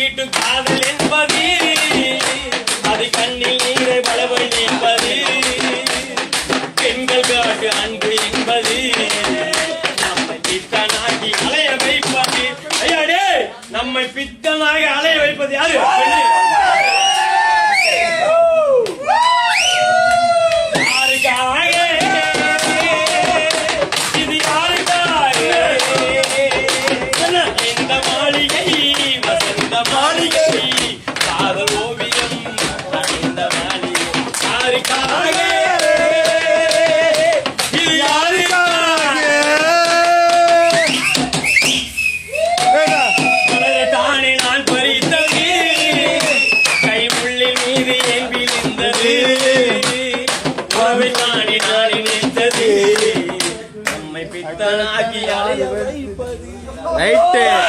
தீட்டு காதல் என்பது அது கண்ணில் நீரை வளவை என்பது பெண்கள் காட்டு அன்பு என்பது நம்மை பித்தனாகி அலைய வைப்பது. ஐயாடே, நம்மை பித்தனாகி அலைய வைப்பது யாரு? நம்மை பித்தனாகி அலைய வைப்பது.